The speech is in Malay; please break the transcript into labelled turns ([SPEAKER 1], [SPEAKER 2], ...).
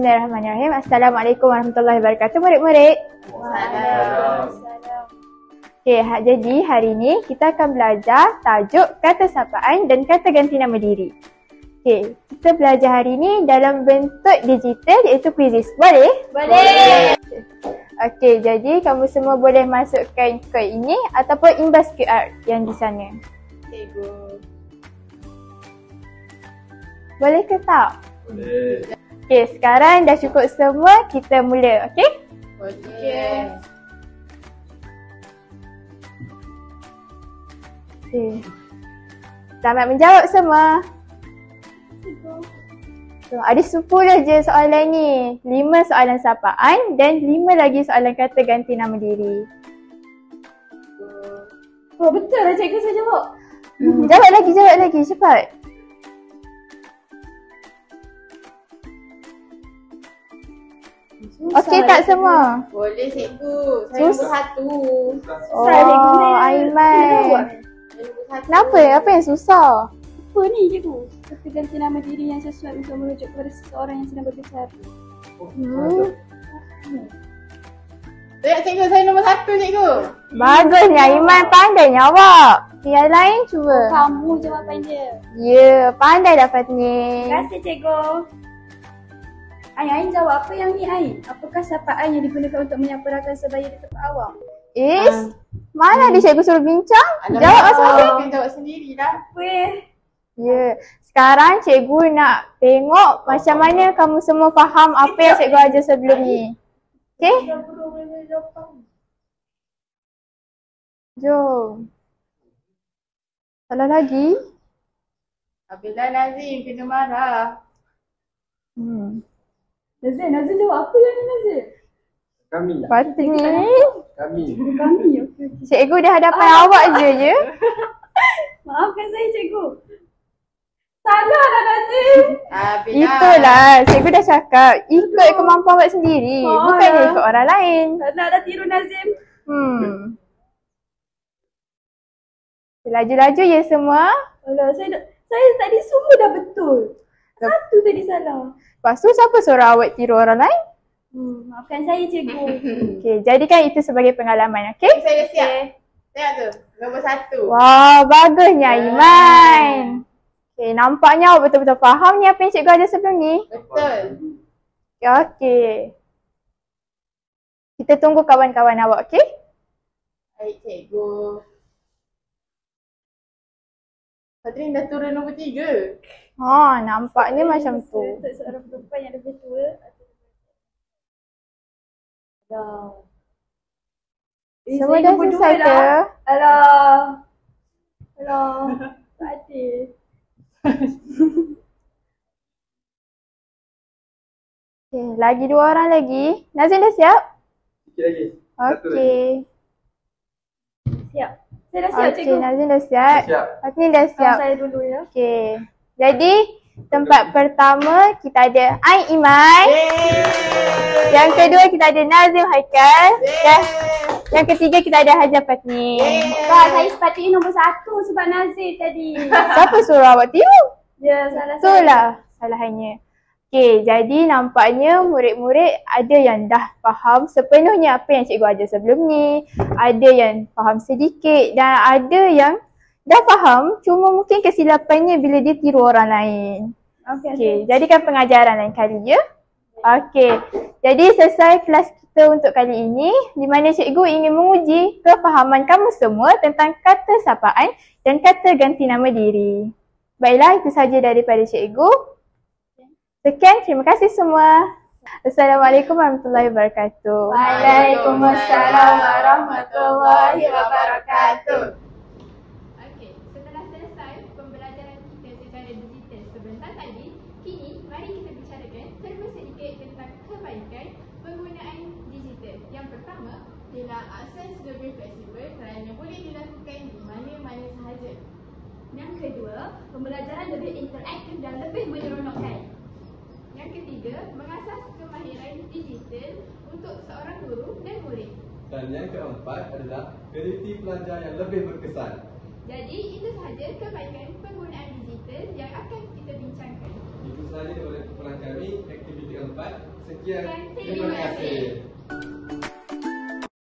[SPEAKER 1] Bismillahirrahmanirrahim. Assalamualaikum warahmatullahi wabarakatuh murid-murid.
[SPEAKER 2] Waalaikumsalam.
[SPEAKER 1] Okey, jadi hari ni kita akan belajar tajuk kata sapaan dan kata ganti nama diri. Okey, kita belajar hari ni dalam bentuk digital iaitu quizzes. Boleh?
[SPEAKER 2] Boleh.
[SPEAKER 1] Okey, jadi kamu semua boleh masukkan kod ini ataupun imbas QR yang di sana.
[SPEAKER 2] Cikgu.
[SPEAKER 1] Boleh ke tak?
[SPEAKER 3] Boleh.
[SPEAKER 1] Okey, sekarang dah cukup semua, kita mula, okey?
[SPEAKER 2] Okey.
[SPEAKER 1] Okey. Selamat menjawab semua. So, ada 10 je soalan ni. 5 soalan sapaan dan 5 lagi soalan kata ganti nama diri.
[SPEAKER 2] Oh, betul lah cikgu, saya jawab.
[SPEAKER 1] Jawab lagi, cepat. Okey tak semua?
[SPEAKER 2] Boleh cikgu. Saya nombor 1.
[SPEAKER 1] Oh, Aiman. Kenapa? Apa yang susah?
[SPEAKER 4] Apa ni cikgu? Kata ganti nama diri yang sesuai untuk merujuk kepada seseorang yang sedang berbicara.
[SPEAKER 2] Tengok cikgu, saya nombor 1 cikgu.
[SPEAKER 1] Bagusnya Aiman, pandainya awak. Yang lain cuba.
[SPEAKER 4] Kamu jawapan dia.
[SPEAKER 1] Ya, pandai dapat
[SPEAKER 4] Terima
[SPEAKER 1] ni.
[SPEAKER 4] kasih cikgu. Ain jawab apa yang ni Ain? Apakah sapaan yang digunakan untuk menyapa rakan sebaya di tempat awam?
[SPEAKER 1] Mana ada cikgu suruh bincang? Jawab
[SPEAKER 2] Alamak,
[SPEAKER 1] masing-masing.
[SPEAKER 2] kan jawab sendirilah.
[SPEAKER 4] Weh.
[SPEAKER 1] Ya. Sekarang cikgu nak tengok macam mana kamu semua faham apa yang cikgu ajar sebelum ni. Okey? Jom. Salah lagi?
[SPEAKER 2] Apabila Nazim kena marah.
[SPEAKER 4] Nazim jawab apa yang ni Nazim?
[SPEAKER 3] Kami.
[SPEAKER 1] Patutnya
[SPEAKER 3] Kami.
[SPEAKER 4] Kami, okey.
[SPEAKER 1] cikgu dah hadapan awak je ya.
[SPEAKER 4] Maafkan saya cikgu. Salah lah Nazim.
[SPEAKER 2] Apabila
[SPEAKER 1] Itulah, cikgu dah cakap ikut kemampuan awak sendiri, bukannya ikut orang lain.
[SPEAKER 4] Tak nak dah tiru Nazim.
[SPEAKER 1] Laju-laju ya semua.
[SPEAKER 4] Alah, saya tadi semua dah betul. Satu tadi salah.
[SPEAKER 1] Lepas tu siapa suruh awak tiru orang lain?
[SPEAKER 4] Maafkan saya cikgu.
[SPEAKER 1] Okey, jadikan itu sebagai pengalaman, okey?
[SPEAKER 2] saya dah siap. Tengok tu, nombor 1.
[SPEAKER 1] Wah, bagusnya Iman. Okey, nampaknya awak betul-betul faham ni apa yang cikgu ajar sebelum ni.
[SPEAKER 2] Betul.
[SPEAKER 1] Okey. Kita tunggu kawan-kawan awak, okey?
[SPEAKER 2] Baik cikgu. Patrin dah turun nombor 3.
[SPEAKER 1] Ha, nampaknya macam tu.
[SPEAKER 4] Untuk seorang perempuan yang lebih tua.
[SPEAKER 1] Semua dah selesai ke?
[SPEAKER 4] Alah. Tak adil.
[SPEAKER 1] Okey, lagi 2 orang lagi. Nazim dah siap?
[SPEAKER 3] Sikit lagi. Satu lagi.
[SPEAKER 1] Okey.
[SPEAKER 4] Siap. Saya dah siap
[SPEAKER 1] Okey,
[SPEAKER 4] cikgu.
[SPEAKER 1] Nazim dah siap.
[SPEAKER 3] Siap.
[SPEAKER 1] Fatni dah siap.
[SPEAKER 4] Saya dulu ya.
[SPEAKER 1] Okey. Jadi, tempat pertama kita ada Ain Iman. Yang kedua kita ada Nazim Haikal. Dan yang ketiga kita ada Hajar Fatni.
[SPEAKER 4] Kak, saya sepatutnya nombor 1 sebab Nazir tadi.
[SPEAKER 1] Siapa suruh awak tiru?
[SPEAKER 4] Ya, salah saya.
[SPEAKER 1] Itulah salahannya. Okey, jadi nampaknya murid-murid ada yang dah faham sepenuhnya apa yang cikgu ajar sebelum ni. Ada yang faham sedikit dan ada yang dah faham cuma mungkin kesilapannya bila dia tiru orang lain. Okey, jadikan pengajaran lain kali ya. Okey, jadi selesai kelas kita untuk kali ini di mana cikgu ingin menguji kefahaman kamu semua tentang kata sapaan dan kata ganti nama diri. Baiklah, itu sahaja daripada cikgu. Sekian, terima kasih semua. Assalamualaikum warahmatullahi wabarakatuh.
[SPEAKER 4] Waalaikumsalam warahmatullahi wabarakatuh.
[SPEAKER 5] Okey, setelah selesai pembelajaran kita secara digital sebentar tadi, kini mari kita bicarakan serba sedikit tentang kebaikan penggunaan digital. Yang pertama ialah akses lebih fleksibel kerana boleh dilakukan di mana-mana sahaja.
[SPEAKER 4] Yang kedua, pembelajaran lebih interaktif dan lebih menyeronokkan.
[SPEAKER 5] Yang ketiga, mengasah kemahiran digital untuk seorang guru dan murid.
[SPEAKER 3] Dan yang keempat adalah kualiti pelajar yang lebih berkesan.
[SPEAKER 5] Jadi itu sahaja kebaikan penggunaan digital yang akan kita bincangkan.
[SPEAKER 3] Itu sahaja dipelajari oleh kumpulan kami aktiviti keempat. Sekian,
[SPEAKER 5] Terima kasih.